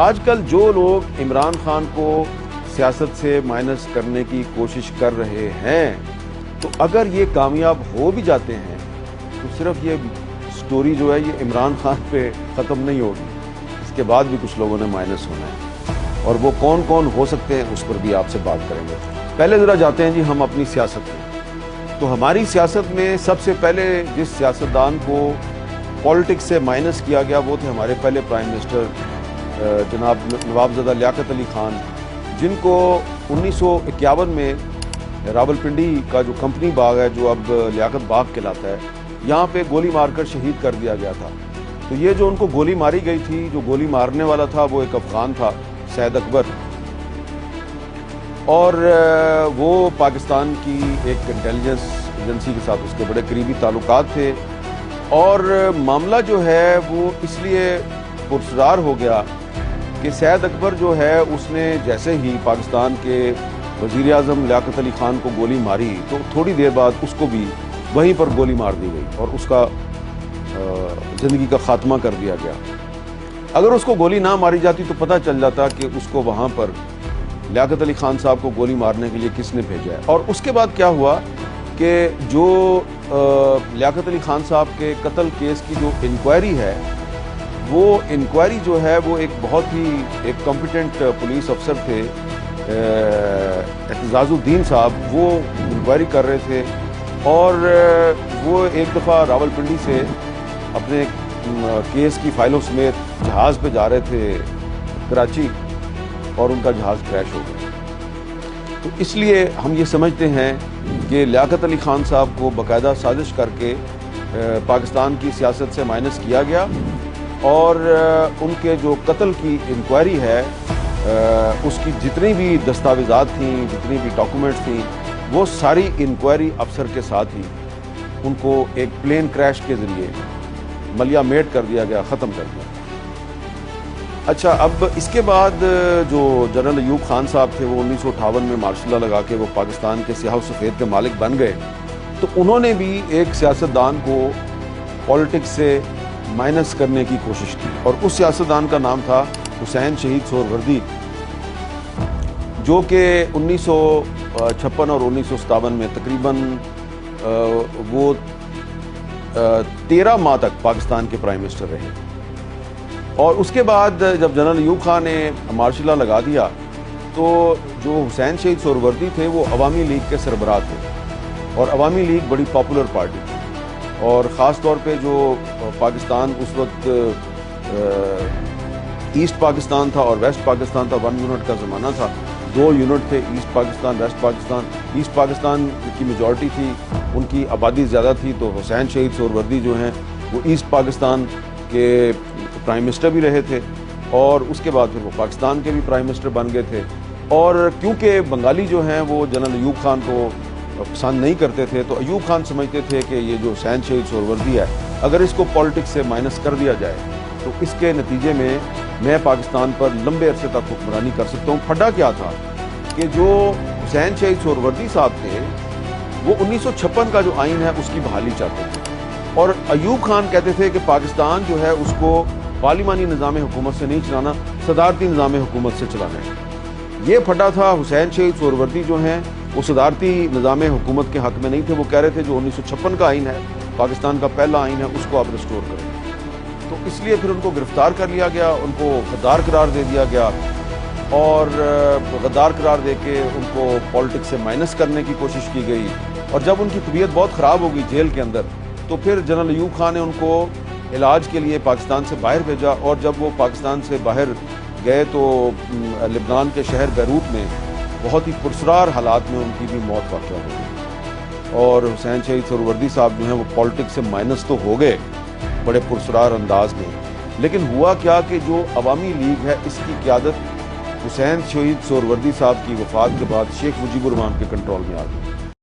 آج کل جو لوگ عمران خان کو سیاست سے مائنس کرنے کی کوشش کر رہے ہیں تو اگر یہ کامیاب ہو بھی جاتے ہیں تو صرف یہ سٹوری جو ہے یہ عمران خان پہ ختم نہیں ہوگی، اس کے بعد بھی کچھ لوگوں نے مائنس ہونا ہے، اور وہ کون کون ہو سکتے ہیں اس پر بھی آپ سے بات کریں گے۔ پہلے ذرا جاتے ہیں جی ہم اپنی سیاست میں۔ تو ہماری سیاست میں سب سے پہلے جس سیاستدان کو پالیٹکس سے مائنس کیا گیا وہ تھے ہمارے پہلے پرائم منسٹر جناب نواب زدہ لیاقت علی خان، جن کو 1951 میں راولپنڈی کا جو کمپنی باغ ہے جو اب لیاقت باغ کہلاتا ہے، یہاں پہ گولی مار کر شہید کر دیا گیا تھا۔ تو یہ جو ان کو گولی ماری گئی تھی، جو گولی مارنے والا تھا وہ ایک افغان تھا، سید اکبر، اور وہ پاکستان کی ایک انٹیلیجنس ایجنسی کے ساتھ اس کے بڑے قریبی تعلقات تھے، اور معاملہ جو ہے وہ اس لیے پرسرار ہو گیا کہ سید اکبر جو ہے اس نے جیسے ہی پاکستان کے وزیر اعظم لیاقت علی خان کو گولی ماری تو تھوڑی دیر بعد اس کو بھی وہیں پر گولی مار دی گئی اور اس کا زندگی کا خاتمہ کر دیا گیا۔ اگر اس کو گولی نہ ماری جاتی تو پتہ چل جاتا کہ اس کو وہاں پر لیاقت علی خان صاحب کو گولی مارنے کے لیے کس نے بھیجا ہے۔ اور اس کے بعد کیا ہوا کہ جو لیاقت علی خان صاحب کے قتل کیس کی جو انکوائری ہے، وہ انکوائری جو ہے وہ ایک بہت ہی ایک کمپیٹنٹ پولیس افسر تھے اعتزاز الدین صاحب، وہ انکوائری کر رہے تھے، اور وہ ایک دفعہ راولپنڈی سے اپنے کیس کی فائلوں سمیت جہاز پہ جا رہے تھے کراچی، اور ان کا جہاز کریش ہو گیا۔ تو اس لیے ہم یہ سمجھتے ہیں کہ لیاقت علی خان صاحب کو باقاعدہ سازش کر کے پاکستان کی سیاست سے مائنس کیا گیا، اور ان کے جو قتل کی انکوائری ہے اس کی جتنی بھی دستاویزات تھیں، جتنی بھی ڈاکومنٹس تھیں، وہ ساری انکوائری افسر کے ساتھ ہی ان کو ایک پلین کریش کے ذریعے ملیا میٹ کر دیا گیا، ختم کر دیا۔ اچھا، اب اس کے بعد جو جنرل ایوب خان صاحب تھے وہ 1958 میں مارشل لا لگا کے وہ پاکستان کے سیاہ و سفید کے مالک بن گئے، تو انہوں نے بھی ایک سیاستدان کو پالیٹکس سے مائنس کرنے کی کوشش کی، اور اس سیاستدان کا نام تھا حسین شہید سہروردی، جو کہ 1956 اور 1957 میں تقریباً وہ 13 ماہ تک پاکستان کے پرائم منسٹر رہے۔ اور اس کے بعد جب جنرل ایوب خان نے مارشل لا لگا دیا تو جو حسین شہید سہروردی تھے وہ عوامی لیگ کے سربراہ تھے، اور عوامی لیگ بڑی پاپولر پارٹی تھی، اور خاص طور پہ جو پاکستان اس وقت ایسٹ پاکستان تھا اور ویسٹ پاکستان تھا، 1 یونٹ کا زمانہ تھا، 2 یونٹ تھے، east Pakistan west Pakistan. East Pakistan کی میجورٹی تھی، ان کی آبادی زیادہ تھی، تو حسین شہید سہروردی جو ہیں وہ ایسٹ پاکستان کے پرائم منسٹر بھی رہے تھے، اور اس کے بعد پھر وہ پاکستان کے بھی پرائم منسٹر بن گئے تھے۔ اور کیونکہ بنگالی جو ہیں وہ جنرل ایوب خان کو پسند نہیں کرتے تھے، تو ایوب خان سمجھتے تھے کہ یہ جو حسین شہید سہروردی ہے اگر اس کو پالیٹکس سے مائنس کر دیا جائے تو اس کے نتیجے میں پاکستان پر لمبے عرصے تک حکمرانی کر سکتا ہوں۔ پھڈا کیا تھا کہ جو حسین شہید سہروردی صاحب تھے وہ 1956 کا جو آئین ہے اس کی بحالی چاہتے تھے، اور ایوب خان کہتے تھے کہ پاکستان جو ہے اس کو پارلیمانی نظام حکومت سے نہیں چلانا، صدارتی نظام حکومت سے چلانا ہے۔ یہ پھڈا تھا۔ حسین شہید سہروردی جو ہیں وہ صدارتی نظام حکومت کے حق میں نہیں تھے، وہ کہہ رہے تھے جو 1956 کا آئین ہے، پاکستان کا پہلا آئین ہے، اس کو آپ ریسٹور کریں۔ تو اس لیے پھر ان کو گرفتار کر لیا گیا، ان کو غدار قرار دے دیا گیا، اور غدار قرار دے کے ان کو پالیٹکس سے مائنس کرنے کی کوشش کی گئی، اور جب ان کی طبیعت بہت خراب ہو گئی جیل کے اندر تو پھر جنرل ایوب خان نے ان کو علاج کے لیے پاکستان سے باہر بھیجا، اور جب وہ پاکستان سے باہر گئے تو لبنان کے شہر بیروت میں بہت ہی پرسرار حالات میں ان کی بھی موت واقع ہو گئی، اور حسین شہید سہروردی صاحب جو ہیں وہ پالیٹکس سے مائنس تو ہو گئے بڑے پرسرار انداز میں، لیکن ہوا کیا کہ جو عوامی لیگ ہے اس کی قیادت حسین شہید سہروردی صاحب کی وفات کے بعد شیخ مجیب الرحمان کے کنٹرول میں آ گئی۔